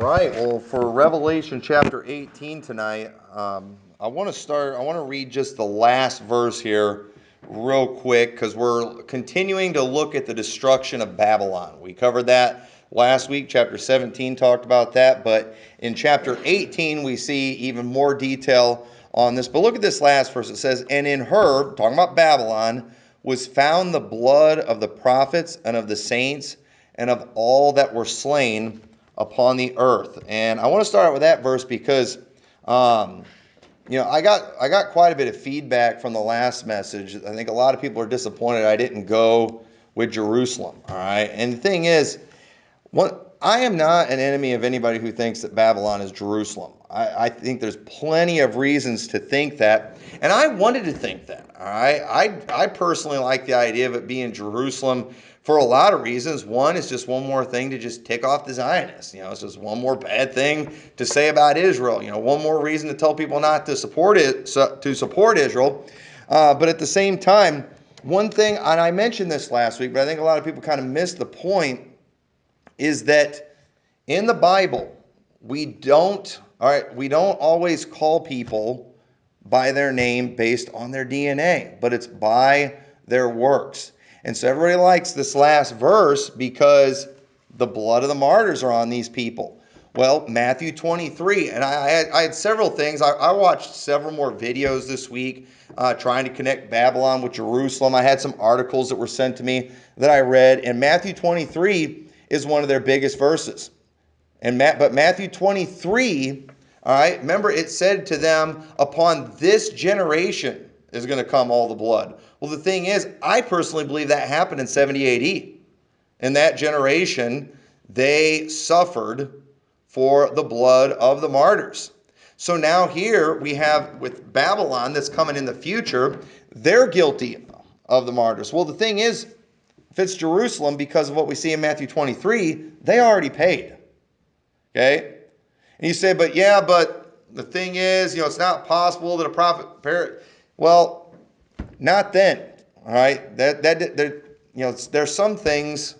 right. Well, for Revelation chapter 18 tonight, I want to read just the last verse here real quick because we're continuing to look at the destruction of Babylon. We covered that last week. Chapter 17 talked about that. But in chapter 18, we see even more detail on this. But look at this last verse. It says, "And in her," talking about Babylon, "was found the blood of the prophets and of the saints and of all that were slain upon the earth." And I want to start out with that verse because, I got quite a bit of feedback from the last message. I think a lot of people are disappointed I didn't go with Jerusalem. All right, and the thing is, I am not an enemy of anybody who thinks that Babylon is Jerusalem. I think there's plenty of reasons to think that, and I wanted to think that. All right, I personally like the idea of it being Jerusalem for a lot of reasons. One is just one more thing to just tick off the Zionists. It's just one more bad thing to say about Israel. One more reason to tell people not to support it, to support Israel. But at the same time, one thing, and I mentioned this last week, but I think a lot of people kind of missed the point, is that in the Bible, we don't always call people by their name based on their DNA, but it's by their works. And so everybody likes this last verse because the blood of the martyrs are on these people. Well, Matthew 23, and I had several things. I watched several more videos this week trying to connect Babylon with Jerusalem. I had some articles that were sent to me that I read, and Matthew 23 is one of their biggest verses. But Matthew 23, all right, remember it said to them, upon this generation is going to come all the blood. Well, the thing is, I personally believe that happened in 70 AD. In that generation, they suffered for the blood of the martyrs. So now here we have with Babylon that's coming in the future, they're guilty of the martyrs. Well, the thing is, if it's Jerusalem, because of what we see in Matthew 23, they already paid. Okay? And you say, but the thing is, it's not possible that a prophet perish. Well, not then. All right? There's some things,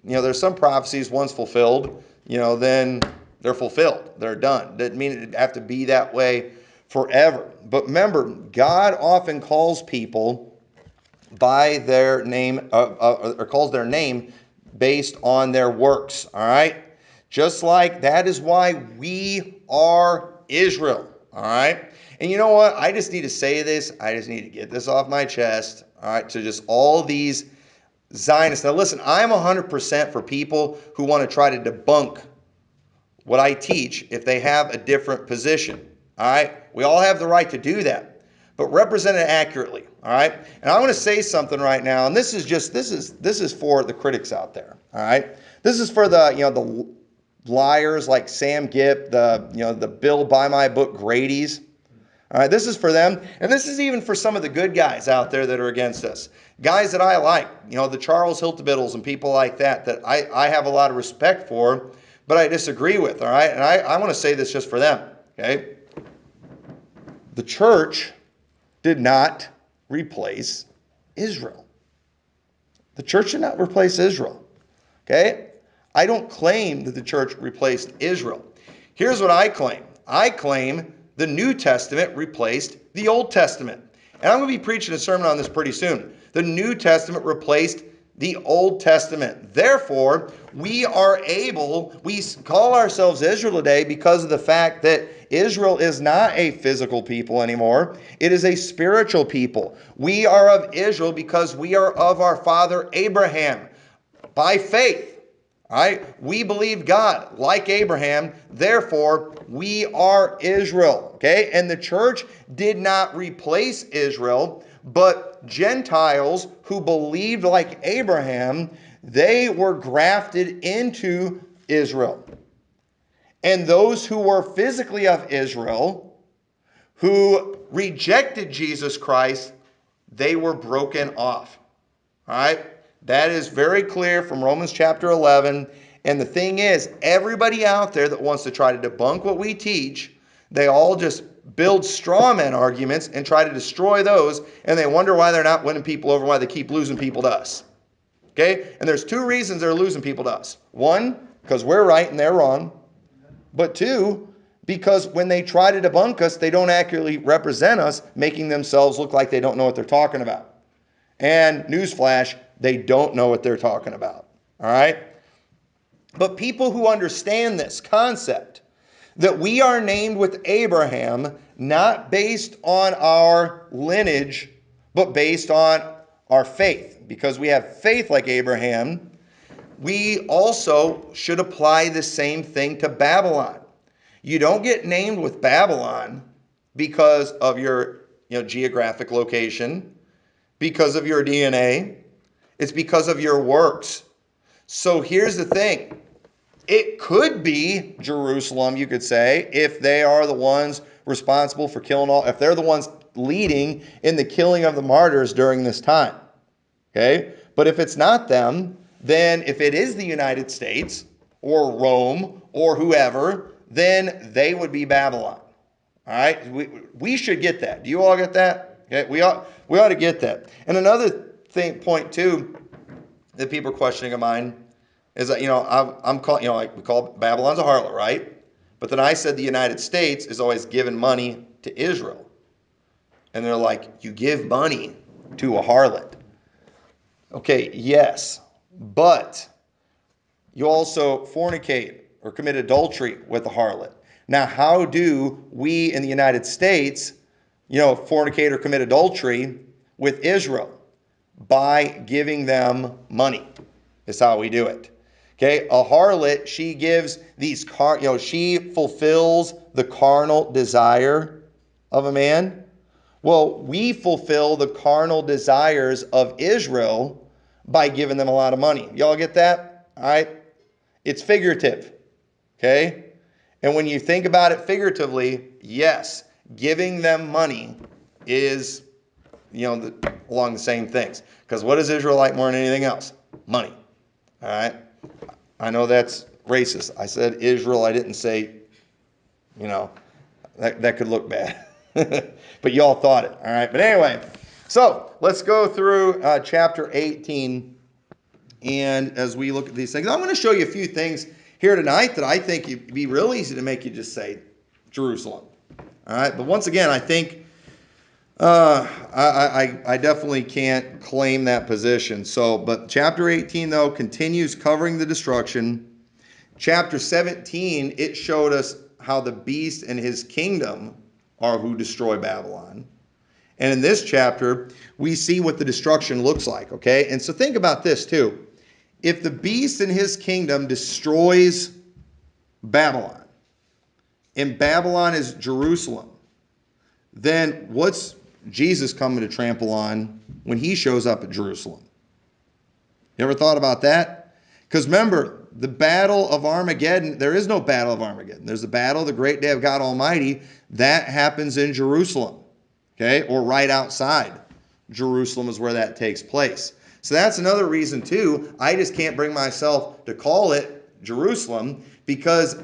there's some prophecies once fulfilled, then they're fulfilled. They're done. Doesn't mean it have to be that way forever. But remember, God often calls people by their name, or calls their name based on their works. All right? Just like that is why we are Israel. All right? And you know what? I just need to say this. I just need to get this off my chest. All right? To just all these Zionists. Now listen, I'm 100% for people who want to try to debunk what I teach if they have a different position. All right? We all have the right to do that. But represent it accurately. All right? And I want to say something right now, and this is for the critics out there. All right? This is for the liars like Sam Gipp, the Bill Buy My Book Grady's. All right, this is for them, and this is even for some of the good guys out there that are against us. Guys that I like, the Charles Hiltebiddles and people like that I have a lot of respect for, but I disagree with, all right? And I want to say this just for them, okay? The church did not replace Israel. The church did not replace Israel, okay? I don't claim that the church replaced Israel. Here's what I claim. I claim the New Testament replaced the Old Testament. And I'm going to be preaching a sermon on this pretty soon. The New Testament replaced the Old Testament. Therefore, we call ourselves Israel today because of the fact that Israel is not a physical people anymore. It is a spiritual people. We are of Israel because we are of our father Abraham by faith. All right? We believe God like Abraham. Therefore, we are Israel. Okay? And the church did not replace Israel, but Gentiles who believed like Abraham, they were grafted into Israel. And those who were physically of Israel, who rejected Jesus Christ, they were broken off. All right? That is very clear from Romans chapter 11. And the thing is, everybody out there that wants to try to debunk what we teach, they all just build straw man arguments and try to destroy those. And they wonder why they're not winning people over, why they keep losing people to us. Okay? And there's two reasons they're losing people to us. One, because we're right and they're wrong. but two, because when they try to debunk us, they don't accurately represent us, making themselves look like they don't know what they're talking about. And newsflash, they don't know what they're talking about. All right? But people who understand this concept, that we are named with Abraham, not based on our lineage, but based on our faith. Because we have faith like Abraham, we also should apply the same thing to Babylon. You don't get named with Babylon because of your geographic location, because of your DNA. It's because of your works. So here's the thing. It could be Jerusalem, you could say, if they are the ones responsible for killing all, if they're the ones leading in the killing of the martyrs during this time. Okay? But if it's not them, then if it is the United States or Rome or whoever, then they would be Babylon. All right? We should get that. Do you all get that? Okay? We ought to get that. And another point too that people are questioning of mine is that, I'm calling, like we call Babylon's a harlot, right? But then I said the United States is always giving money to Israel. And they're like, you give money to a harlot. Okay, yes, but you also fornicate or commit adultery with a harlot. Now, how do we in the United States, fornicate or commit adultery with Israel? By giving them money is how we do it. Okay, a harlot, she gives these she fulfills the carnal desire of a man. Well, we fulfill the carnal desires of Israel by giving them a lot of money. Y'all get that? All right? It's figurative. Okay? And when you think about it figuratively, yes, giving them money is, along the same things. Because what does Israel like more than anything else? Money. All right? I know that's racist. I said Israel. I didn't say, that could look bad. But y'all thought it. All right? But anyway, so let's go through chapter 18. And as we look at these things, I'm going to show you a few things here tonight that I think it'd be real easy to make you just say Jerusalem. All right? But once again, I think I definitely can't claim that position. But chapter 18, though, continues covering the destruction. Chapter 17, it showed us how the beast and his kingdom are who destroy Babylon. And in this chapter, we see what the destruction looks like, okay? And so think about this, too. If the beast and his kingdom destroys Babylon, and Babylon is Jerusalem, then what's Jesus coming to trample on when he shows up at Jerusalem? You ever thought about that? Because remember, the battle of Armageddon, there is no battle of Armageddon. There's the battle of the great day of God Almighty. That happens in Jerusalem, okay? Or right outside Jerusalem is where that takes place. So that's another reason, too. I just can't bring myself to call it Jerusalem because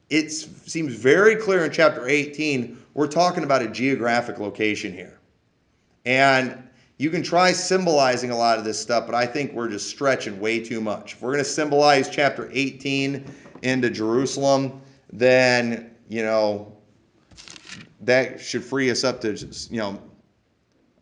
it seems very clear in chapter 18, we're talking about a geographic location here. And you can try symbolizing a lot of this stuff, but I think we're just stretching way too much. If we're going to symbolize chapter 18 into Jerusalem, then, that should free us up to,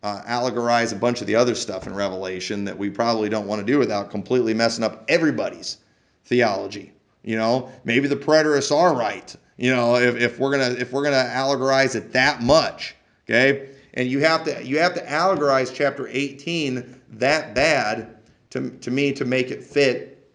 allegorize a bunch of the other stuff in Revelation that we probably don't want to do without completely messing up everybody's theology. Maybe the preterists are right. If we're gonna allegorize it that much, okay. And you have to allegorize chapter 18 that bad to me to make it fit,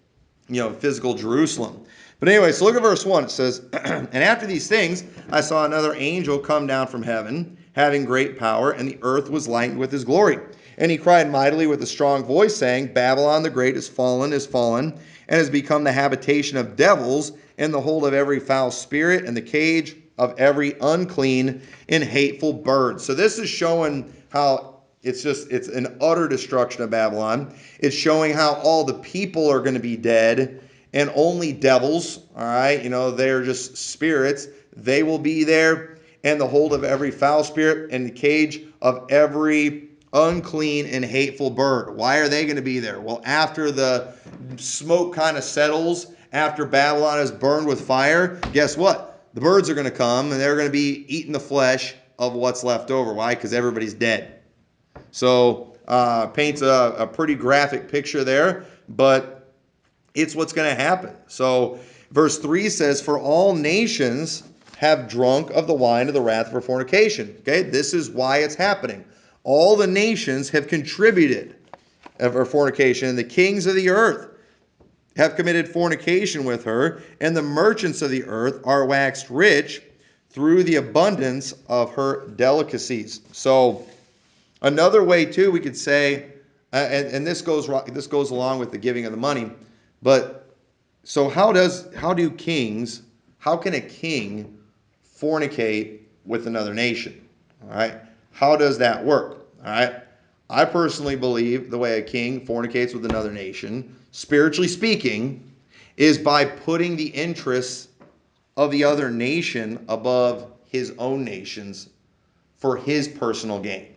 physical Jerusalem. But anyway, so look at verse 1. It says, and after these things, I saw another angel come down from heaven, having great power, and the earth was lightened with his glory. And he cried mightily with a strong voice, saying, Babylon the great is fallen, and has become the habitation of devils, and the hold of every foul spirit, and the cage of every unclean and hateful bird. So this is showing how it's an utter destruction of Babylon. It's showing how all the people are going to be dead, and only devils, all right, they're just spirits. They will be there, and the hold of every foul spirit, and the cage of every unclean and hateful bird. Why are they going to be there? Well, after the smoke kind of settles, after Babylon is burned with fire, guess what? the birds are going to come and they're going to be eating the flesh of what's left over. Why? Because everybody's dead. So paints a pretty graphic picture there, but it's what's going to happen. So verse 3 says, for all nations have drunk of the wine of the wrath of her fornication. Okay, this is why it's happening. All the nations have contributed of her fornication, and the kings of the earth have committed fornication with her, and the merchants of the earth are waxed rich through the abundance of her delicacies. So another way too, we could say, and this goes along with the giving of the money, but so how can a king fornicate with another nation? All right, how does that work? All right, I personally believe the way a king fornicates with another nation, spiritually speaking, is by putting the interests of the other nation above his own nations for his personal gain.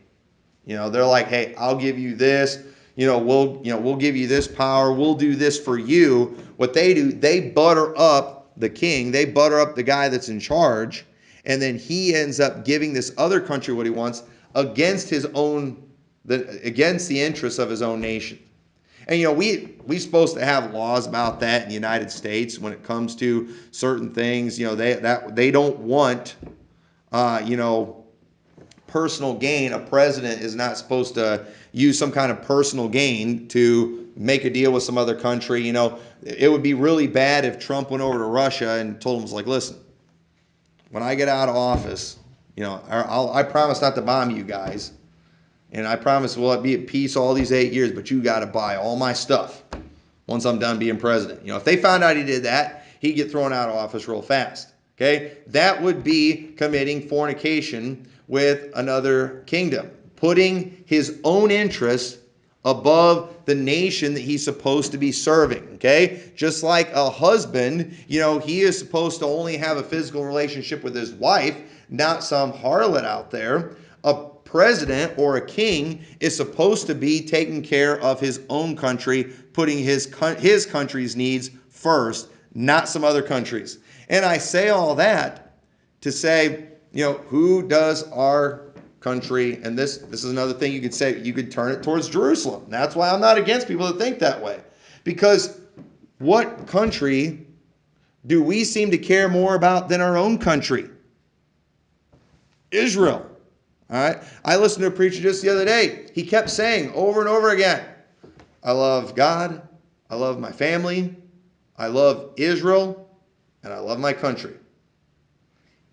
They're like, hey, I'll give you this. We'll give you this power. We'll do this for you. What they do, they butter up the king. They butter up the guy that's in charge. And then he ends up giving this other country what he wants against against the interests of his own nation. And we're supposed to have laws about that in the United States when it comes to certain things. They don't want personal gain. A president is not supposed to use some kind of personal gain to make a deal with some other country. It would be really bad if Trump went over to Russia and told them, like, listen, when I get out of office, I promise not to bomb you guys. And I promise we'll be at peace all these 8 years, but you got to buy all my stuff once I'm done being president. If they found out he did that, he'd get thrown out of office real fast. Okay? That would be committing fornication with another kingdom, putting his own interests above the nation that he's supposed to be serving. Okay? Just like a husband, he is supposed to only have a physical relationship with his wife, not some harlot out there. A president or a king is supposed to be taking care of his own country, putting his country's needs first, not some other countries. And I say all that to say, who does our country, and this is another thing you could say, you could turn it towards Jerusalem. That's why I'm not against people that think that way. Because what country do we seem to care more about than our own country? Israel. All right. I listened to a preacher just the other day. He kept saying over and over again, I love God, I love my family, I love Israel, and I love my country.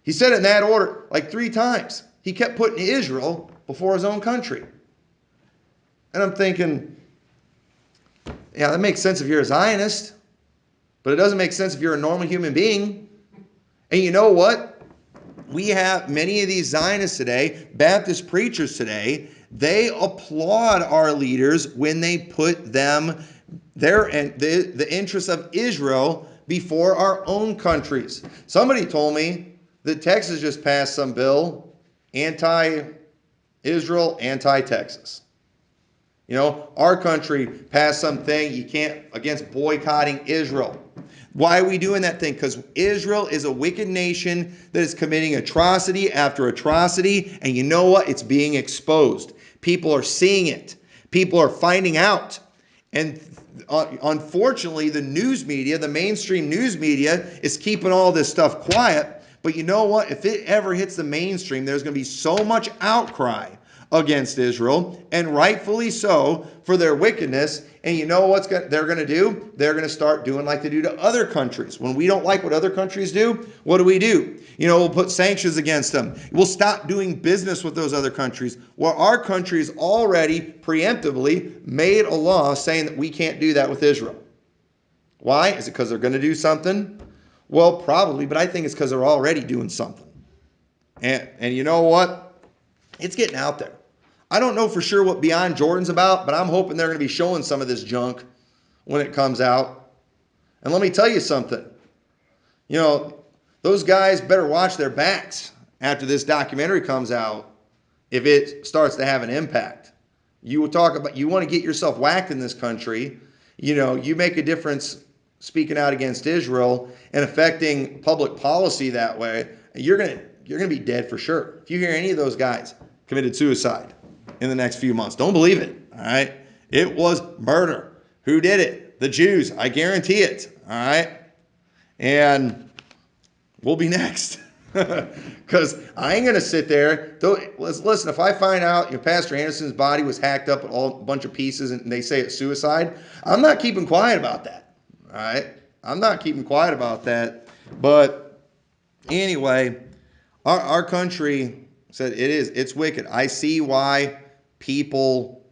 He said it in that order like 3 times. He kept putting Israel before his own country. And I'm thinking, yeah, that makes sense if you're a Zionist, but it doesn't make sense if you're a normal human being. And you know what? We have many of these Zionists today, Baptist preachers today, they applaud our leaders when they put the interests of Israel before our own countries. Somebody told me that Texas just passed some bill, anti-Israel, anti-Texas. Our country passed something against boycotting Israel. Why are we doing that thing? Because Israel is a wicked nation that is committing atrocity after atrocity. And you know what? It's being exposed. People are seeing it. People are finding out. And unfortunately, the news media, the mainstream news media, is keeping all this stuff quiet. But you know what? If it ever hits the mainstream, there's going to be so much outcry against Israel, and rightfully so, for their wickedness. And you know what they're going to do? They're going to start doing like they do to other countries. When we don't like what other countries do, what do? We'll put sanctions against them. We'll stop doing business with those other countries. Well, our country has already preemptively made a law saying that we can't do that with Israel. Why? Is it because they're going to do something? Well, probably, but I think it's because they're already doing something. And you know what? It's getting out there. I don't know for sure what Beyond Jordan's about, but I'm hoping they're going to be showing some of this junk when it comes out. And let me tell you something. Those guys better watch their backs after this documentary comes out if it starts to have an impact. You want to get yourself whacked in this country. You make a difference speaking out against Israel and affecting public policy that way, you're gonna be dead for sure. If you hear any of those guys committed suicide in the next few months, don't believe it. All right, it was murder. Who did it? The Jews. I guarantee it. All right, and we'll be next. Because I ain't gonna sit there. Listen, if I find out Pastor Anderson's body was hacked up with a bunch of pieces and they say it's suicide, I'm not keeping quiet about that. All right, I'm not keeping quiet about that. But anyway, our country said it's wicked. I see why people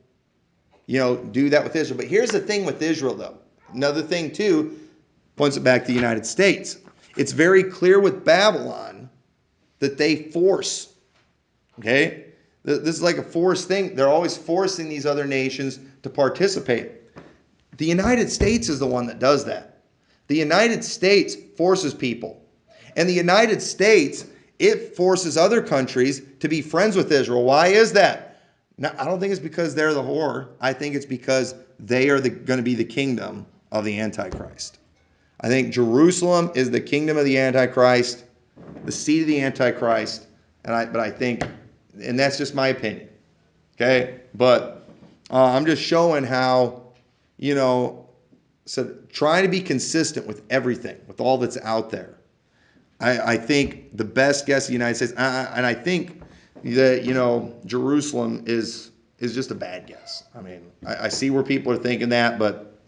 do that with Israel. But here's the thing with Israel, though. Another thing too points it back to the United States. It's very clear with Babylon that they force. Okay, this is like a forced thing. They're always forcing these other nations to participate. The United States is the one that does that. The United States forces people. And the United States, it forces other countries to be friends with Israel. Why is that? Now, I don't think it's because they're the whore. I think it's because they are going to be the kingdom of the Antichrist. I think Jerusalem is the kingdom of the Antichrist, the seat of the Antichrist. But I think, and that's just my opinion. Okay? But I'm just showing how, so trying to be consistent with everything, with all that's out there. I think the best guess of the United States, and I think that, Jerusalem is just a bad guess. I mean, I see where people are thinking that, but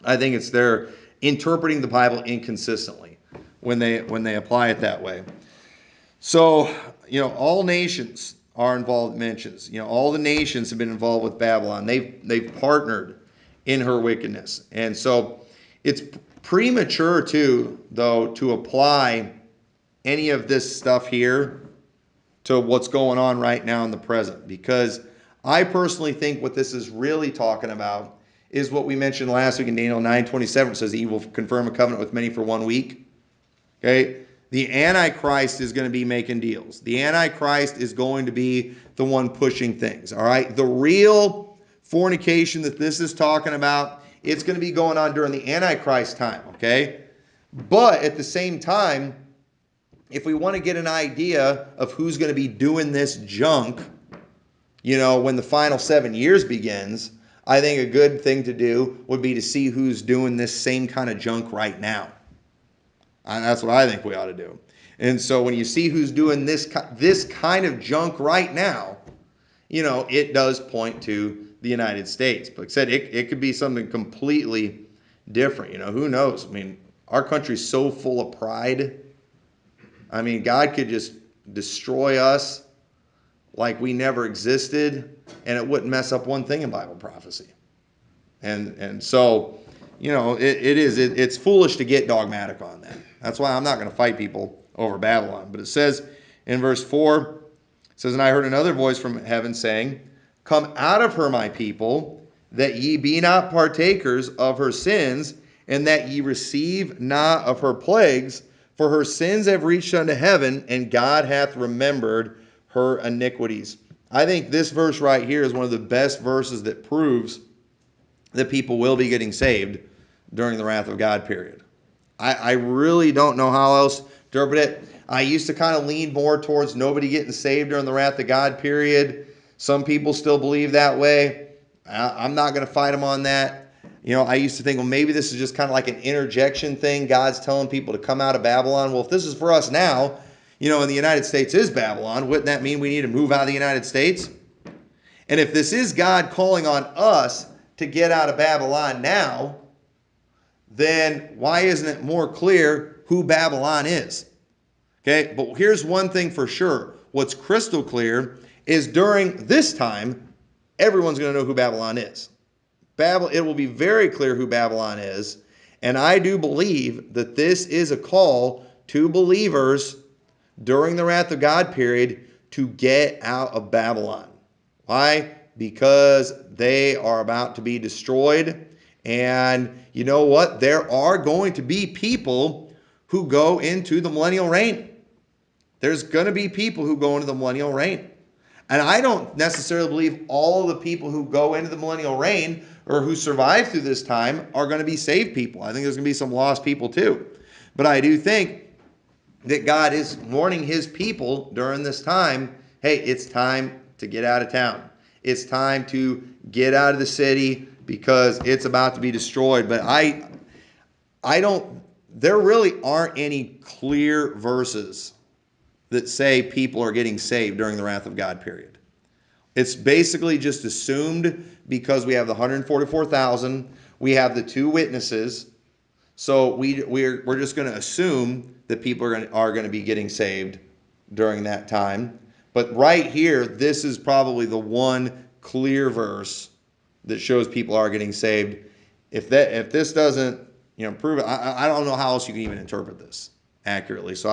I think it's they're interpreting the Bible inconsistently when they apply it that way. So, all nations are involved, mentions. All the nations have been involved with Babylon. They've partnered in her wickedness. And so it's premature too, though, to apply any of this stuff here to what's going on right now in the present, because I personally think what this is really talking about is what we mentioned last week in Daniel 9:27. It says he will confirm a covenant with many for 1 week. Okay? The Antichrist is going to be making deals. The Antichrist is going to be the one pushing things. All right? The real fornication that this is talking about, it's going to be going on during the Antichrist time. Okay? But at the same time, if we want to get an idea of who's going to be doing this junk, when the final 7 years begins, I think a good thing to do would be to see who's doing this same kind of junk right now. And that's what I think we ought to do. And so when you see who's doing this kind of junk right now, it does point to the United States. But like I said, it could be something completely different. Who knows? I mean, our country's so full of pride. I mean, God could just destroy us like we never existed, and it wouldn't mess up one thing in Bible prophecy. And so, it's foolish to get dogmatic on that. That's why I'm not going to fight people over Babylon. But it says in verse 4, it says, "And I heard another voice from heaven saying, 'Come out of her, my people, that ye be not partakers of her sins, and that ye receive not of her plagues, for her sins have reached unto heaven, and God hath remembered her iniquities.'" I think this verse right here is one of the best verses that proves that people will be getting saved during the wrath of God period. I really don't know how else to interpret it. I used to kind of lean more towards nobody getting saved during the wrath of God period. Some people still believe that way. I'm not going to fight them on that. I used to think, well, maybe this is just kind of like an interjection thing. God's telling people to come out of Babylon. Well, if this is for us now, and the United States is Babylon, wouldn't that mean we need to move out of the United States? And if this is God calling on us to get out of Babylon now, then why isn't it more clear who Babylon is? Okay, but here's one thing for sure. What's crystal clear is during this time, everyone's going to know who Babylon is. It will be very clear who Babylon is. And I do believe that this is a call to believers during the wrath of God period to get out of Babylon. Why? Because they are about to be destroyed. And you know what? There are going to be people who go into the millennial reign. There's going to be people who go into the millennial reign. And I don't necessarily believe all the people who go into the millennial reign or who survive through this time are going to be saved people. I think there's going to be some lost people too. But I do think that God is warning his people during this time, hey, it's time to get out of town. It's time to get out of the city because it's about to be destroyed. But there really aren't any clear verses that say people are getting saved during the wrath of God period. It's basically just assumed because we have the 144,000, we have the 2 witnesses, so we're just going to assume that people are going to be getting saved during that time. But right here, this is probably the one clear verse that shows people are getting saved. If this doesn't prove it, I don't know how else you can even interpret this accurately. So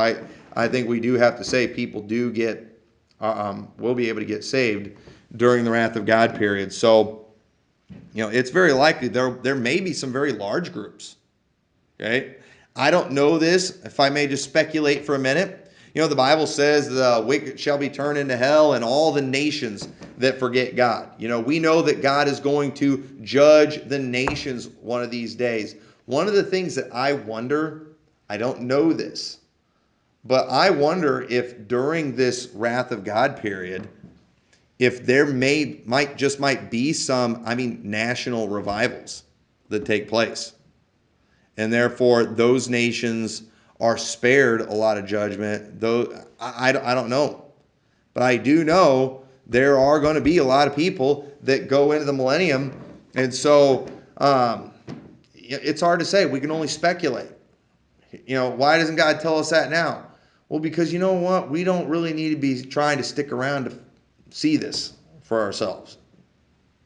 I think we do have to say people do will be able to get saved during the wrath of God period. So it's very likely there may be some very large groups. Okay, I don't know this. If I may just speculate for a minute, the Bible says the wicked shall be turned into hell and all the nations that forget God. We know that God is going to judge the nations one of these days. One of the things that I wonder, I don't know this, but I wonder if during this wrath of God period, if there might be some, national revivals that take place. And therefore, those nations are spared a lot of judgment. Though I don't know. But I do know there are going to be a lot of people that go into the millennium. And so it's hard to say. We can only speculate. Why doesn't God tell us that now? Well, because you know what? We don't really need to be trying to stick around to see this for ourselves.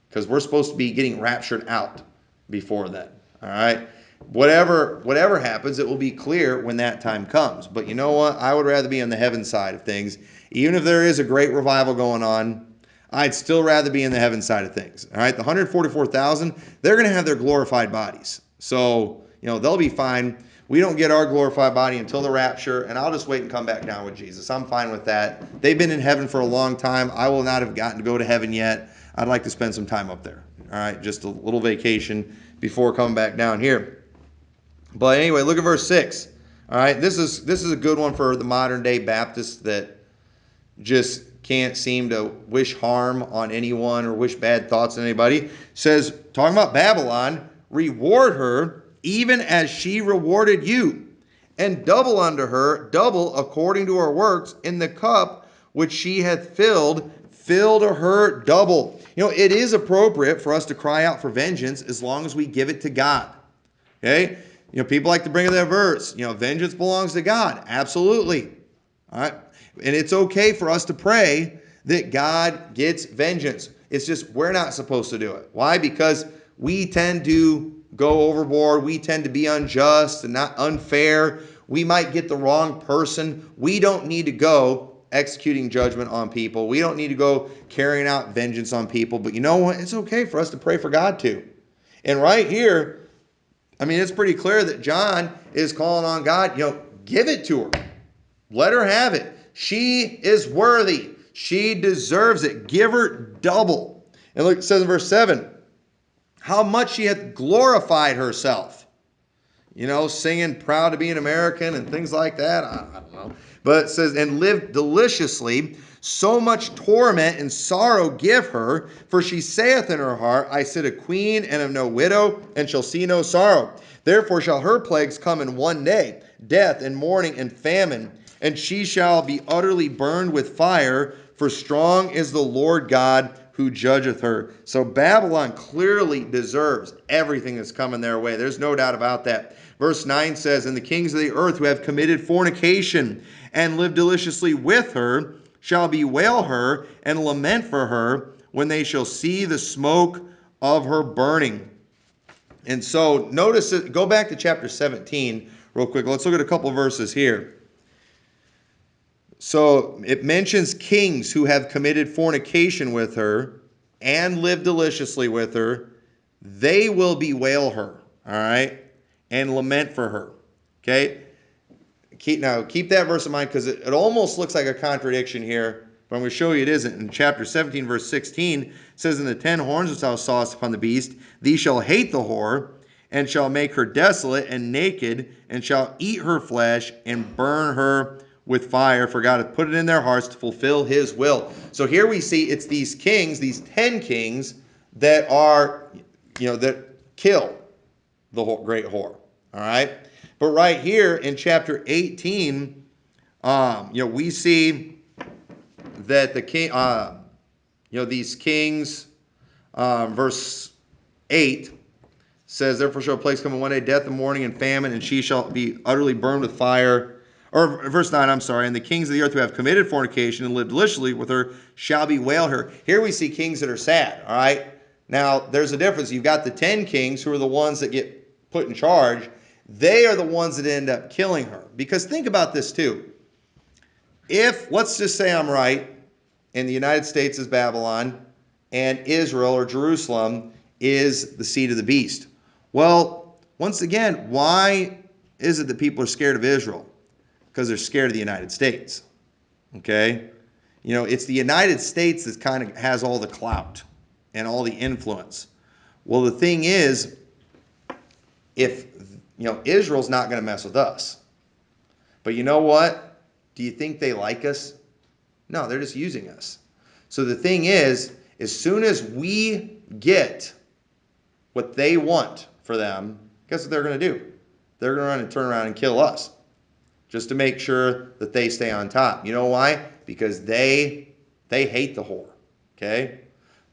Because we're supposed to be getting raptured out before then. All right? Whatever happens, it will be clear when that time comes. But you know what? I would rather be on the heaven side of things. Even if there is a great revival going on, I'd still rather be in the heaven side of things. All right? The 144,000, they're going to have their glorified bodies. So, they'll be fine. We don't get our glorified body until the rapture, and I'll just wait and come back down with Jesus. I'm fine with that. They've been in heaven for a long time. I will not have gotten to go to heaven yet. I'd like to spend some time up there. All right? Just a little vacation before coming back down here. But anyway, look at verse 6. All right, this is a good one for the modern day Baptists that just can't seem to wish harm on anyone or wish bad thoughts on anybody. It says, talking about Babylon, reward her even as she rewarded you, and double unto her, double according to her works, in the cup which she hath filled, fill to her double. It is appropriate for us to cry out for vengeance as long as we give it to God. Okay? People like to bring in that verse, vengeance belongs to God. Absolutely. All right. And it's okay for us to pray that God gets vengeance. It's just we're not supposed to do it. Why? Because we tend to go overboard. We tend to be unjust and not unfair. We might get the wrong person. We don't need to go executing judgment on people. We don't need to go carrying out vengeance on people. But you know what? It's okay for us to pray for God too. And right here, it's pretty clear that John is calling on God, give it to her. Let her have it. She is worthy. She deserves it. Give her double. And look, it says in verse 7, how much she hath glorified herself. Singing proud to be an American and things like that. I don't know. But it says, and lived deliciously, so much torment and sorrow give her, for she saith in her heart, I sit a queen and am no widow, and shall see no sorrow. Therefore shall her plagues come in one day, death and mourning and famine, and she shall be utterly burned with fire, for strong is the Lord God who judgeth her. So Babylon clearly deserves everything that's coming their way. There's no doubt about that. Verse 9 says, and the kings of the earth who have committed fornication and lived deliciously with her shall bewail her and lament for her when they shall see the smoke of her burning. And so notice it. Go back to chapter 17 real quick. Let's look at a couple verses here. So it mentions kings who have committed fornication with her and lived deliciously with her. They will bewail her, all right, and lament for her. Okay? Keep that verse in mind because it almost looks like a contradiction here But I'm going to show you it isn't. In chapter 17, verse 16, it says, "And the 10 horns which thou sawest upon the beast, thee shall hate the whore, and shall make her desolate and naked, and shall eat her flesh, and burn her with fire, for God hath put it in their hearts to fulfill his will." So here we see it's these kings, these 10 kings, that are, that kill the great whore. All right? But right here in chapter 18, we see that the king, these kings, verse 8 says, "Therefore shall a place come in one day, death and mourning and famine, and she shall be utterly burned with fire." Or verse 9, I'm sorry, "And the kings of the earth who have committed fornication and lived deliciously with her shall bewail her." Here we see kings that are sad, all right? Now, there's a difference. You've got the 10 kings who are the ones that get put in charge. They are the ones that end up killing her. Because think about this too. If, let's just say I'm right, and the United States is Babylon, and Israel or Jerusalem is the seed of the beast. Well, once again, why is it that people are scared of Israel? Because they're scared of the United States. Okay? It's the United States that kind of has all the clout and all the influence. Well, the thing is, if, Israel's not going to mess with us. But you know what? Do you think they like us? No, they're just using us. So the thing is, as soon as we get what they want for them, guess what they're going to do? They're going to run and turn around and kill us just to make sure that they stay on top. You know why? Because they hate the whore, okay?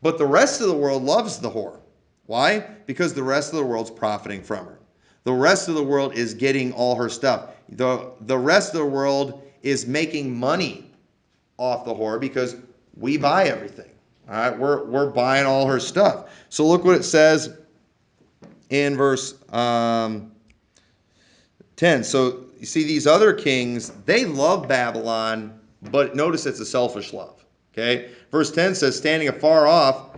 But the rest of the world loves the whore. Why? Because the rest of the world's profiting from her. The rest of the world is getting all her stuff. The rest of the world is making money off the whore because we buy everything. All right, we're buying all her stuff. So look what it says in verse 10. So you see these other kings, they love Babylon, but notice it's a selfish love. Okay? Verse 10 says, "Standing afar off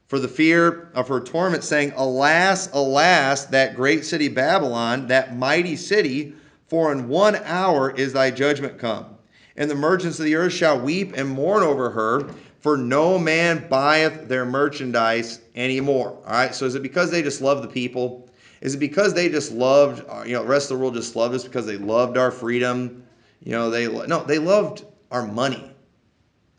for the fear of her torment, saying, Alas, alas, that great city Babylon, that mighty city, for in 1 hour is thy judgment come. And the merchants of the earth shall weep and mourn over her, for no man buyeth their merchandise anymore." All right, so is it because they just love the people? Is it because they just loved, the rest of the world just loved us because they loved our freedom? No, they loved our money.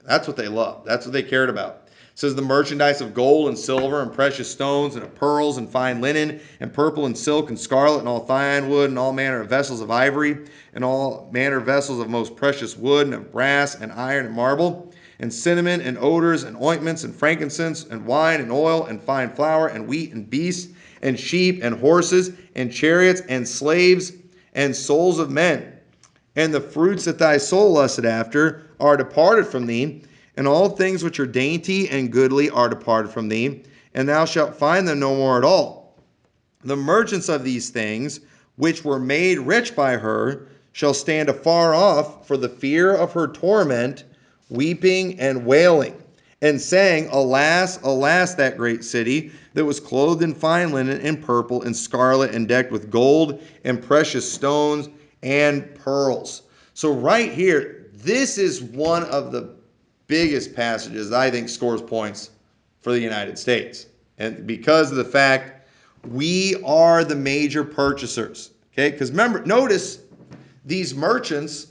That's what they loved. That's what they cared about. It says, "The merchandise of gold and silver and precious stones and of pearls and fine linen and purple and silk and scarlet and all fine wood and all manner of vessels of ivory and all manner of vessels of most precious wood and of brass and iron and marble and cinnamon and odors and ointments and frankincense and wine and oil and fine flour and wheat and beasts and sheep and horses and chariots and slaves and souls of men. And the fruits that thy soul lusted after are departed from thee, and all things which are dainty and goodly are departed from thee, and thou shalt find them no more at all. The merchants of these things, which were made rich by her, shall stand afar off for the fear of her torment, weeping and wailing, and saying, Alas, alas, that great city, that was clothed in fine linen and purple and scarlet and decked with gold and precious stones and pearls." So right here, this is one of the biggest passages that I think scores points for the United States. And because of the fact we are the major purchasers. Okay? Because remember, notice these merchants,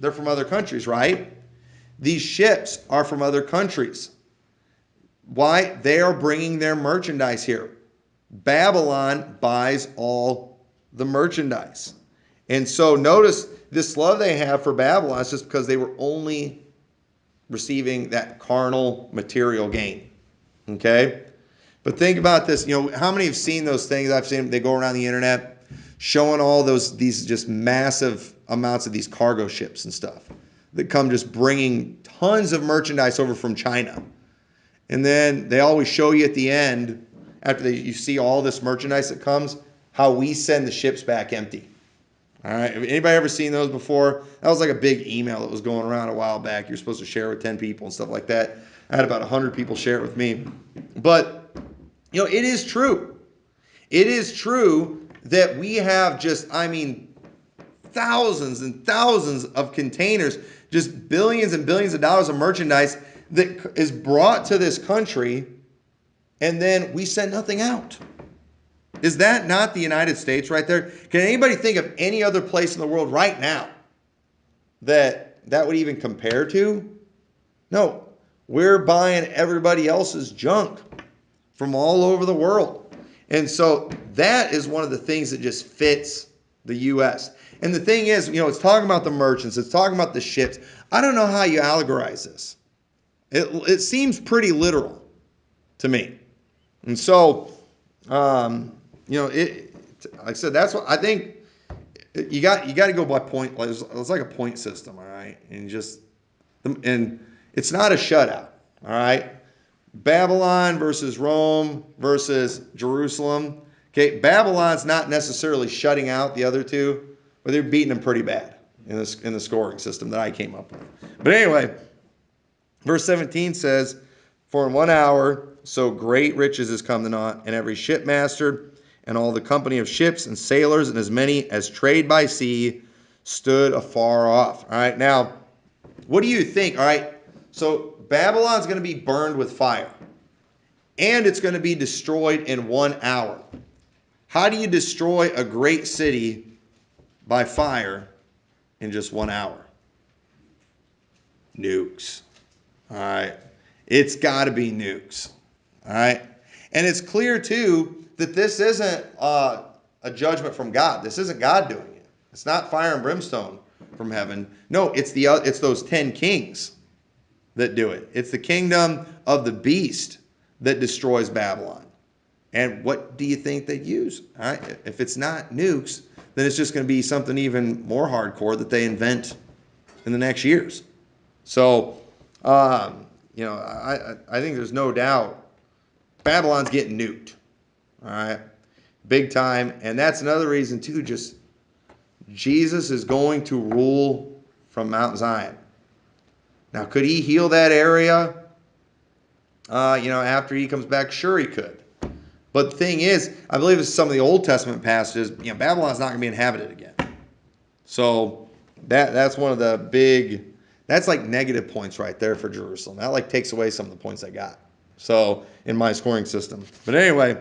they're from other countries, right? These ships are from other countries. Why? They are bringing their merchandise here. Babylon buys all the merchandise. And so notice this love they have for Babylon is just because they were only receiving that carnal material gain. Okay? But think about this. How many have seen those things? I've seen them. They go around the internet showing all these just massive amounts of these cargo ships and stuff that come just bringing tons of merchandise over from China. And then they always show you at the end, after you see all this merchandise that comes, how we send the ships back empty. All right. Anybody ever seen those before? That was like a big email that was going around a while back. You're supposed to share with 10 people and stuff like that. I had about 100 people share it with me. But, it is true. It is true that we have just, thousands and thousands of containers, just billions and billions of dollars of merchandise that is brought to this country, and then we send nothing out. Is that not the United States right there? Can anybody think of any other place in the world right now that would even compare to? No, we're buying everybody else's junk from all over the world. And so that is one of the things that just fits the U.S. And the thing is, it's talking about the merchants, it's talking about the ships. I don't know how you allegorize this. It seems pretty literal to me. And so, like I said, that's what I think. You got to go by point. It's like a point system, all right? And it's not a shutout, all right? Babylon versus Rome versus Jerusalem. Okay, Babylon's not necessarily shutting out the other two, but they're beating them pretty bad in the scoring system that I came up with. But anyway, verse 17 says, "For in 1 hour so great riches is come to naught, and every shipmaster and all the company of ships and sailors and as many as trade by sea stood afar off." All right, now, what do you think? All right, so Babylon's going to be burned with fire, and it's going to be destroyed in 1 hour. How do you destroy a great city by fire in just 1 hour? Nukes. All right, it's got to be nukes. All right, and it's clear too that this isn't a judgment from God. This isn't God doing it. It's not fire and brimstone from heaven. No, it's those 10 kings that do it. It's the kingdom of the beast that destroys Babylon. And what do you think they'd use? All right, if it's not nukes, then it's just going to be something even more hardcore that they invent in the next years. So, I think there's no doubt Babylon's getting nuked. All right, big time. And that's another reason too, just Jesus is going to rule from Mount Zion. Now, could he heal that area, after he comes back? Sure he could. But the thing is, I believe it's some of the Old Testament passages, Babylon's not going to be inhabited again. So that's one of the big, that's like negative points right there for Jerusalem. That like takes away some of the points I got. So in my scoring system. But anyway,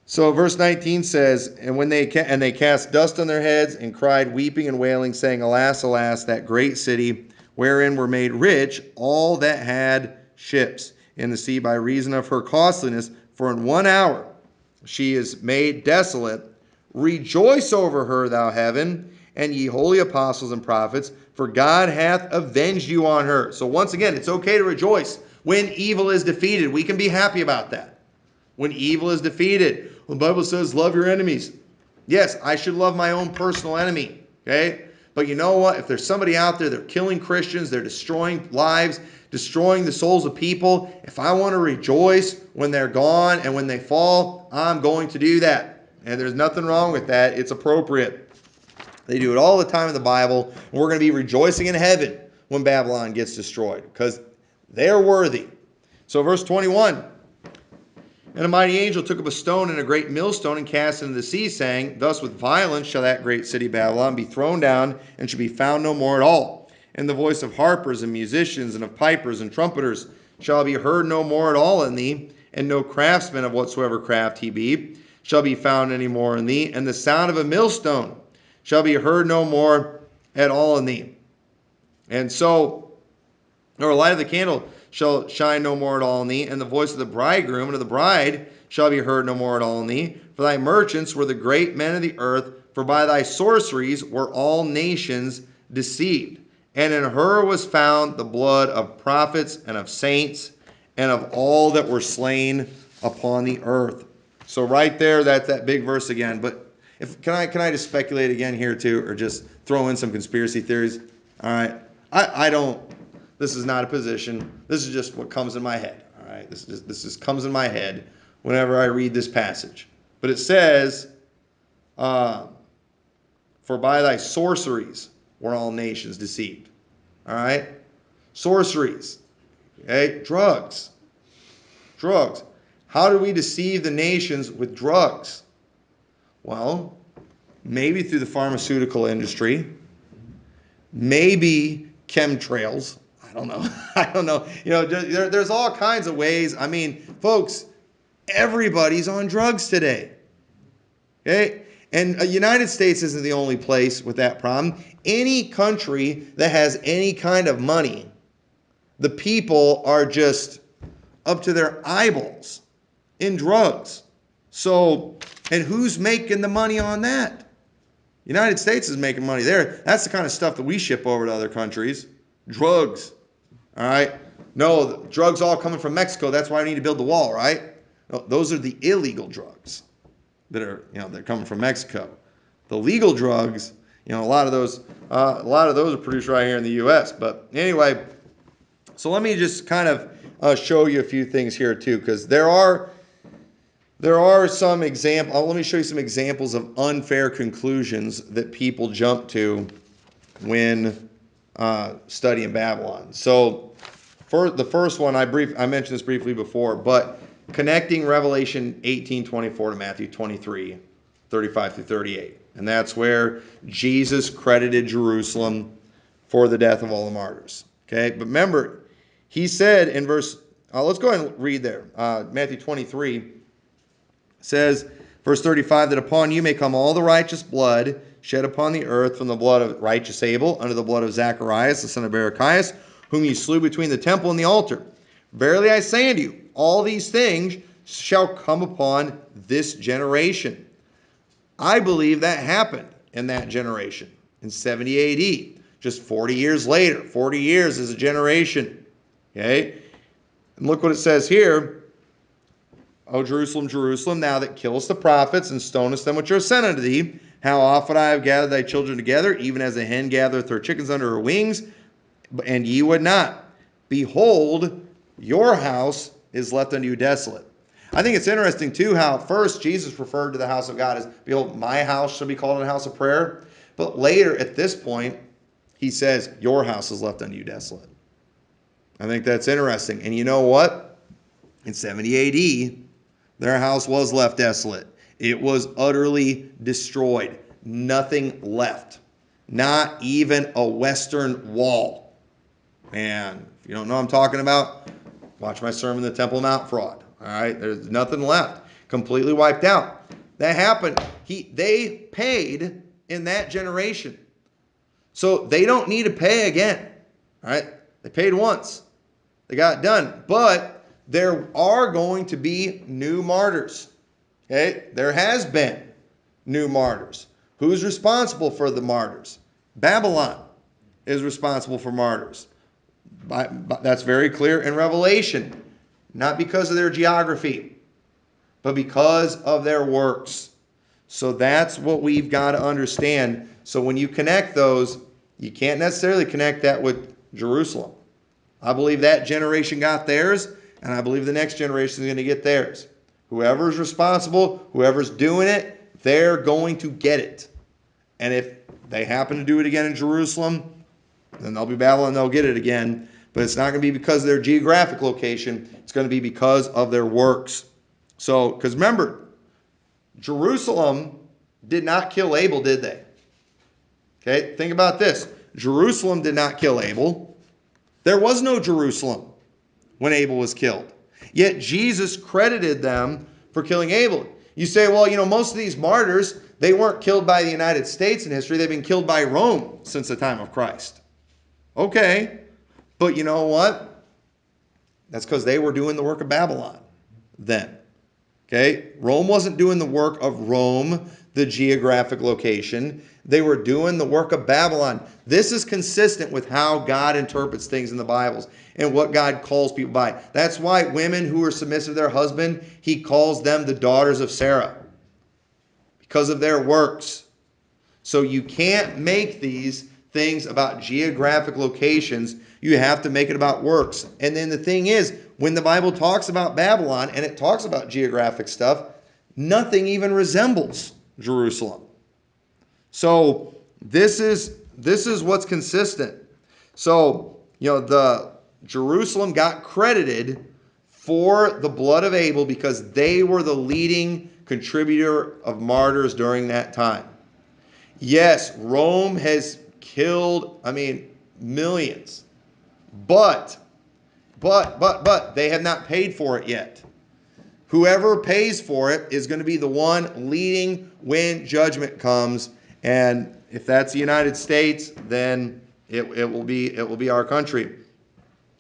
so verse 19 says, and they cast dust on their heads and cried, weeping and wailing, saying, Alas, alas, that great city, wherein were made rich all that had ships in the sea by reason of her costliness. For in 1 hour she is made desolate. Rejoice over her, thou heaven, and ye holy apostles and prophets, for God hath avenged you on her. So once again, it's okay to rejoice when evil is defeated. We can be happy about that. When evil is defeated. The Bible says, love your enemies. Yes, I should love my own personal enemy. Okay? But you know what? If there's somebody out there, they're killing Christians, they're destroying lives, destroying the souls of people. If I want to rejoice when they're gone and when they fall, I'm going to do that. And there's nothing wrong with that. It's appropriate. They do it all the time in the Bible. And we're going to be rejoicing in heaven when Babylon gets destroyed because they're worthy. So verse 21. And a mighty angel took up a stone and a great millstone and cast it into the sea, saying, Thus with violence shall that great city Babylon be thrown down and shall be found no more at all. And the voice of harpers and musicians and of pipers and trumpeters shall be heard no more at all in thee, and no craftsman of whatsoever craft he be shall be found any more in thee. And the sound of a millstone shall be heard no more at all in thee. And so, or the light of the candle shall shine no more at all in thee, and the voice of the bridegroom and of the bride shall be heard no more at all in thee. For thy merchants were the great men of the earth, for by thy sorceries were all nations deceived. And in her was found the blood of prophets and of saints and of all that were slain upon the earth. So right there, that's that big verse again. But can I just speculate again here too, or just throw in some conspiracy theories? All right, I don't. This is not a position. This is just what comes in my head. All right, this just comes in my head whenever I read this passage. But it says, "For by thy sorceries were all nations deceived." All right, sorceries. Okay, drugs. How do we deceive the nations with drugs? Well, maybe through the pharmaceutical industry, maybe chemtrails. I don't know. I don't know. There's all kinds of ways. I mean, folks, everybody's on drugs today. Okay? And the United States isn't the only place with that problem. Any country that has any kind of money, the people are just up to their eyeballs in drugs. So, and who's making the money on that? United States is making money there. That's the kind of stuff that we ship over to other countries. Drugs. All right? No, drugs all coming from Mexico. That's why I need to build the wall, right? No, those are the illegal drugs that are, they're coming from Mexico. The legal drugs, a lot of those are produced right here in the U.S. But anyway, so let me just kind of show you a few things here too, because there are some examples. Let me show you some examples of unfair conclusions that people jump to when studying Babylon. So, for the first one, I mentioned this briefly before, but connecting Revelation 18:24 to Matthew 23:35 through 38, and that's where Jesus credited Jerusalem for the death of all the martyrs. Okay, but remember, he said in verse. Let's go ahead and read there. Matthew 23 says, verse 35, that upon you may come all the righteous blood shed upon the earth, from the blood of righteous Abel unto the blood of Zacharias, the son of Barachias, whom you slew between the temple and the altar. Verily I say unto you, all these things shall come upon this generation. I believe that happened in that generation in 70 A.D., just 40 years later. 40 years is a generation. Okay? And look what it says here. O Jerusalem, Jerusalem, thou that killest the prophets and stonest them which are sent unto thee, how often I have gathered thy children together, even as a hen gathereth her chickens under her wings, and ye would not. Behold, your house is left unto you desolate. I think it's interesting, too, how first Jesus referred to the house of God as, behold, my house shall be called a house of prayer. But later, at this point, he says, your house is left unto you desolate. I think that's interesting. And you know what? In 70 A.D., their house was left desolate. It was utterly destroyed. Nothing left. Not even a western wall. Man, if you don't know what I'm talking about, watch my sermon, The Temple Mount Fraud. All right, there's nothing left. Completely wiped out. That happened. They paid in that generation. So they don't need to pay again. All right, they paid once. They got it done. But there are going to be new martyrs. Okay, there has been new martyrs. Who's responsible for the martyrs? Babylon is responsible for martyrs. That's very clear in Revelation. Not because of their geography, but because of their works. So that's what we've got to understand. So when you connect those, you can't necessarily connect that with Jerusalem. I believe that generation got theirs, and I believe the next generation is going to get theirs. Whoever's responsible, whoever's doing it, they're going to get it. And if they happen to do it again in Jerusalem, then they'll be Babylon, they'll get it again. But it's not going to be because of their geographic location. It's going to be because of their works. So, because remember, Jerusalem did not kill Abel, did they? Okay, think about this. Jerusalem did not kill Abel. There was no Jerusalem when Abel was killed. Yet Jesus credited them for killing Abel. You say, well, most of these martyrs, they weren't killed by the United States in history. They've been killed by Rome since the time of Christ. Okay, but you know what? That's because they were doing the work of Babylon then. Okay, Rome wasn't doing the work of Rome, the geographic location. They were doing the work of Babylon. This is consistent with how God interprets things in the Bibles and what God calls people by. That's why women who are submissive to their husband, he calls them the daughters of Sarah because of their works. So you can't make these things about geographic locations. You have to make it about works. And then the thing is, when the Bible talks about Babylon and it talks about geographic stuff, nothing even resembles Jerusalem. So this is what's consistent. So, the Jerusalem got credited for the blood of Abel because they were the leading contributor of martyrs during that time. Yes, Rome has killed, millions. But they have not paid for it yet. Whoever pays for it is going to be the one leading when judgment comes. And if that's the United States, then it will be our country.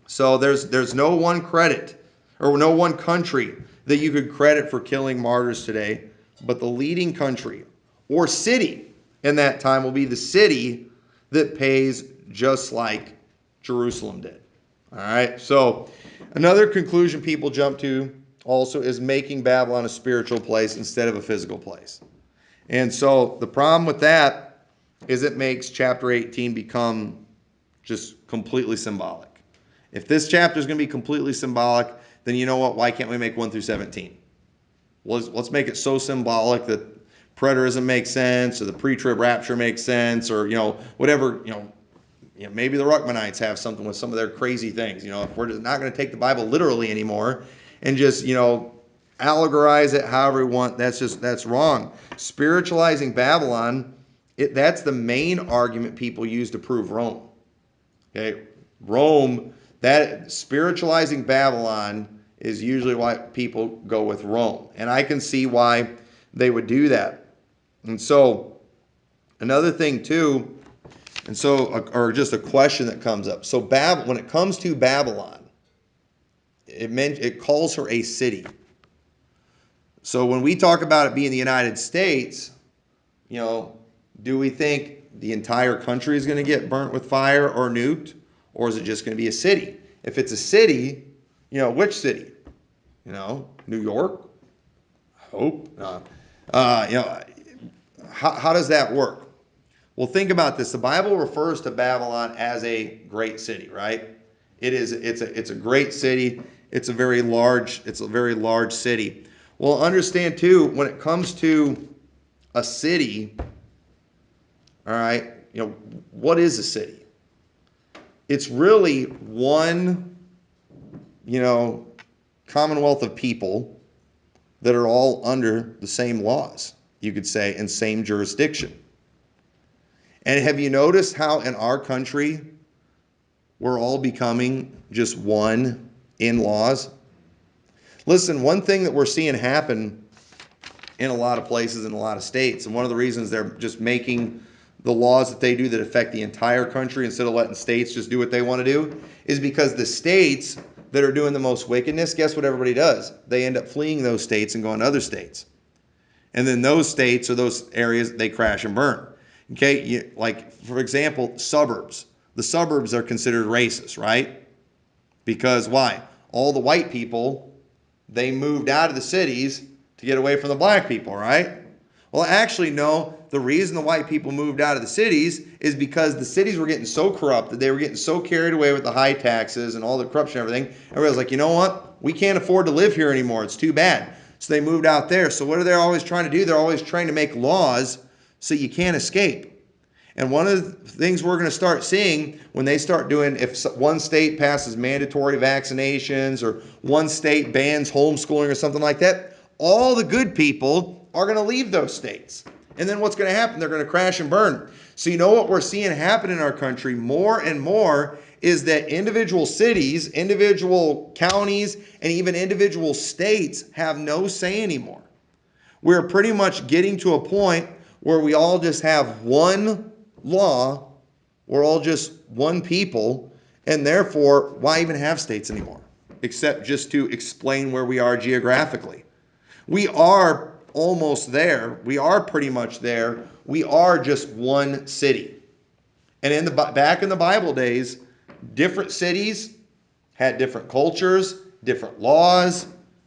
So there's no one credit or no one country that you could credit for killing martyrs today, but the leading country or city in that time will be the city that pays just like Jerusalem did. All right. So another conclusion people jump to also is making Babylon a spiritual place instead of a physical place. And so the problem with that is it makes chapter 18 become just completely symbolic. If this chapter is going to be completely symbolic, then you know what? Why can't we make 1 through 17? Let's make it so symbolic that preterism makes sense, or the pre-trib rapture makes sense, or whatever. Maybe the Ruckmanites have something with some of their crazy things. If we're just not going to take the Bible literally anymore and just allegorize it however we want, that's wrong. Spiritualizing Babylon, that's the main argument people use to prove Rome. Okay, Rome. That spiritualizing Babylon is usually why people go with Rome. And I can see why they would do that. And so another thing too, or just a question that comes up. So when it comes to Babylon, it calls her a city. So when we talk about it being the United States, do we think the entire country is going to get burnt with fire or nuked? Or is it just going to be a city? If it's a city, which city? New York? I hope. How does that work? Well, think about this. The Bible refers to Babylon as a great city, right? It's a great city. It's a very large city. Well, understand too, when it comes to a city, all right, what is a city? It's really one, commonwealth of people that are all under the same laws, you could say, and same jurisdiction. And have you noticed how in our country we're all becoming just one in laws? Listen, one thing that we're seeing happen in a lot of places in a lot of states, and one of the reasons they're just making the laws that they do that affect the entire country instead of letting states just do what they want to do, is because the states that are doing the most wickedness, guess what everybody does? They end up fleeing those states and going to other states. And then those states or those areas, they crash and burn. Okay, like for example, suburbs. The suburbs are considered racist, right? Because why? All the white people, they moved out of the cities to get away from the black people, right? Well, actually, no. The reason the white people moved out of the cities is because the cities were getting so corrupted. They were getting so carried away with the high taxes and all the corruption and everything. Everybody was like, you know what? We can't afford to live here anymore. It's too bad. So they moved out there. So what are they always trying to do? They're always trying to make laws so you can't escape. And one of the things we're going to start seeing when they start doing, if one state passes mandatory vaccinations or one state bans homeschooling or something like that, all the good people are going to leave those states. And then what's going to happen? They're going to crash and burn. So you know what we're seeing happen in our country more and more is that individual cities, individual counties, and even individual states have no say anymore. We're pretty much getting to a point where we all just have one law. We're all just one people. And therefore, why even have states anymore? Except just to explain where we are geographically. We are almost there. We are pretty much there. We are just one city. And back in the Bible days, different cities had different cultures, different laws,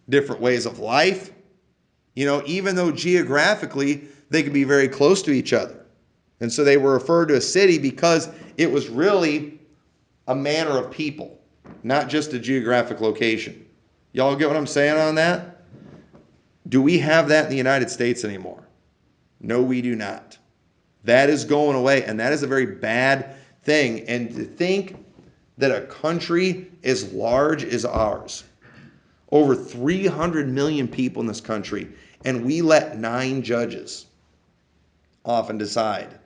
different ways of life. Even though geographically they could be very close to each other. And so they were referred to a city because it was really a manner of people, not just a geographic location. Y'all get what I'm saying on that? Do we have that in the United States anymore? No, we do not. That is going away, and that is a very bad thing. And to think that a country as large as ours, over 300 million people in this country, and we let 9 judges often decide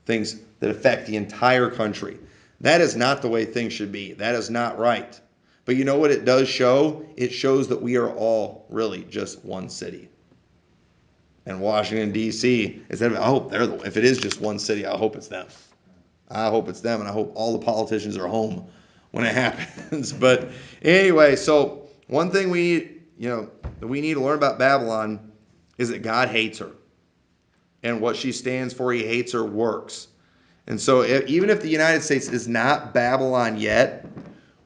things that affect the entire country. That is not the way things should be. That is not right. But you know what it does show? It shows that we are all really just one city. And Washington, D.C., I hope if it is just one city, I hope it's them. I hope it's them, and I hope all the politicians are home when it happens. But anyway, so one thing that we need to learn about Babylon is that God hates her. And what she stands for, he hates her works. And so even if the United States is not Babylon yet,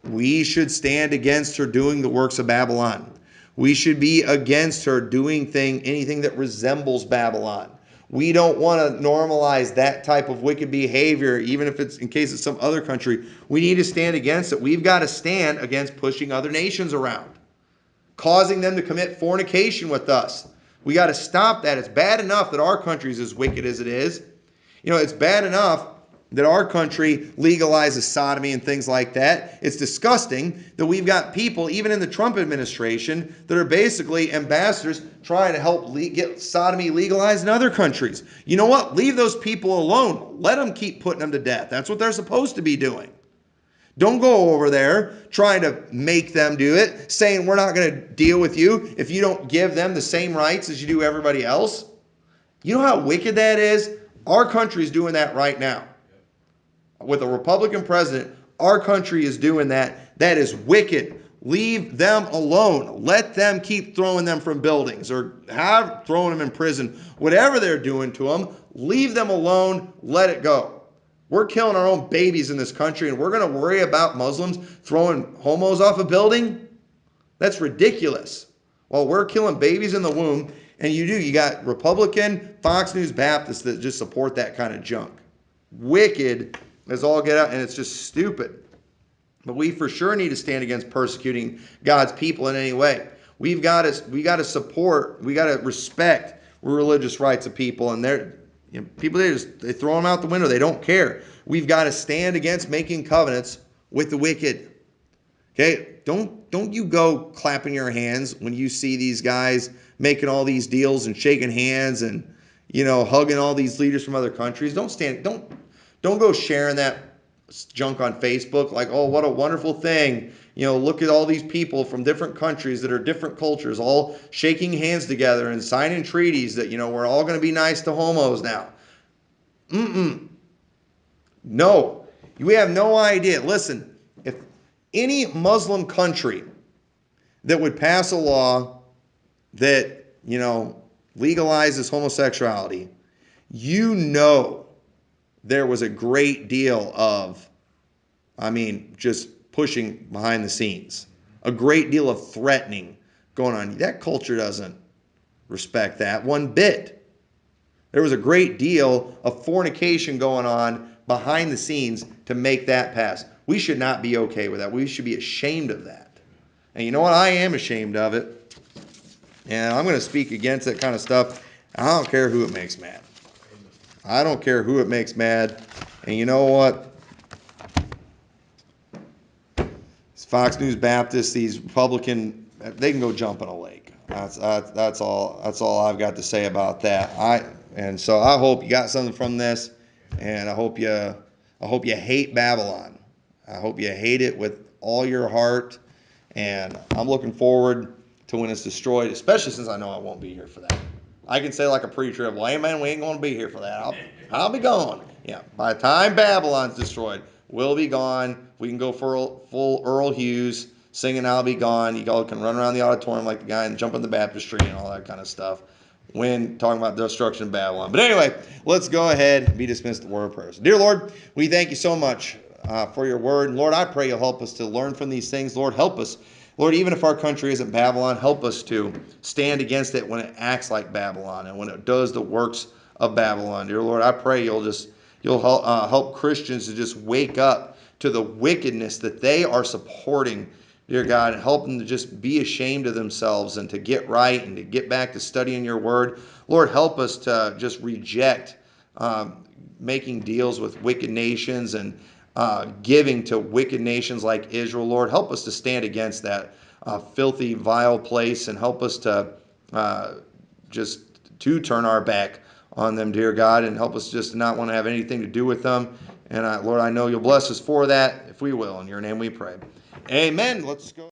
we should stand against her doing the works of Babylon. We should be against her doing anything that resembles Babylon. We don't want to normalize that type of wicked behavior, even if it's in case it's some other country. We need to stand against it. We've got to stand against pushing other nations around, causing them to commit fornication with us. We got to stop that. It's bad enough that our country is as wicked as it is. It's bad enough that our country legalizes sodomy and things like that. It's disgusting that we've got people, even in the Trump administration, that are basically ambassadors trying to help get sodomy legalized in other countries. You know what? Leave those people alone. Let them keep putting them to death. That's what they're supposed to be doing. Don't go over there trying to make them do it, saying we're not going to deal with you if you don't give them the same rights as you do everybody else. You know how wicked that is? Our country is doing that right now. With a Republican president, our country is doing that. That is wicked. Leave them alone. Let them keep throwing them from buildings or throwing them in prison. Whatever they're doing to them, leave them alone. Let it go. We're killing our own babies in this country, and we're going to worry about Muslims throwing homos off a building? That's ridiculous. Well, we're killing babies in the womb, and you got Republican Fox News Baptists that just support that kind of junk. Wicked as all get out, and it's just stupid. But we for sure need to stand against persecuting God's people in any way. We got to support, we got to respect religious rights of people, and people they throw them out the window. They don't care. We've got to stand against making covenants with the wicked. Okay, don't you go clapping your hands when you see these guys making all these deals and shaking hands and hugging all these leaders from other countries. Don't go sharing that junk on Facebook like, oh, what a wonderful thing. Look at all these people from different countries that are different cultures all shaking hands together and signing treaties that, we're all going to be nice to homos now. No, we have no idea. Listen, if any Muslim country that would pass a law that, legalizes homosexuality, there was a great deal of, just pushing behind the scenes. A great deal of threatening going on. That culture doesn't respect that one bit. There was a great deal of fornication going on behind the scenes to make that pass. We should not be okay with that. We should be ashamed of that. And you know what? I am ashamed of it. And I'm going to speak against that kind of stuff. I don't care who it makes mad. I don't care who it makes mad. And you know what? These Fox News Baptists, these Republican, they can go jump in a lake. That's all I've got to say about that. And so I hope you got something from this, and I hope you hate Babylon. I hope you hate it with all your heart, and I'm looking forward to when it's destroyed, especially since I know I won't be here for that. I can say like a preacher, well, amen, we ain't going to be here for that. I'll be gone. Yeah, by the time Babylon's destroyed, we'll be gone. We can go for full Earl Hughes singing I'll Be Gone. You all can run around the auditorium like the guy and jump in the baptistry and all that kind of stuff when talking about the destruction of Babylon. But anyway, let's go ahead and be dismissed the word of prayer. So, dear Lord, we thank you so much for your word. And Lord, I pray you'll help us to learn from these things. Lord, help us. Lord, even if our country isn't Babylon, help us to stand against it when it acts like Babylon and when it does the works of Babylon. Dear Lord, I pray you'll help Christians to just wake up to the wickedness that they are supporting, dear God, and help them to just be ashamed of themselves and to get right and to get back to studying your word. Lord, help us to just reject making deals with wicked nations and giving to wicked nations like Israel. Lord, help us to stand against that filthy, vile place, and help us to just to turn our back on them, dear God, and help us just not want to have anything to do with them. And Lord, I know you'll bless us for that if we will. In your name we pray. Amen. Let's go.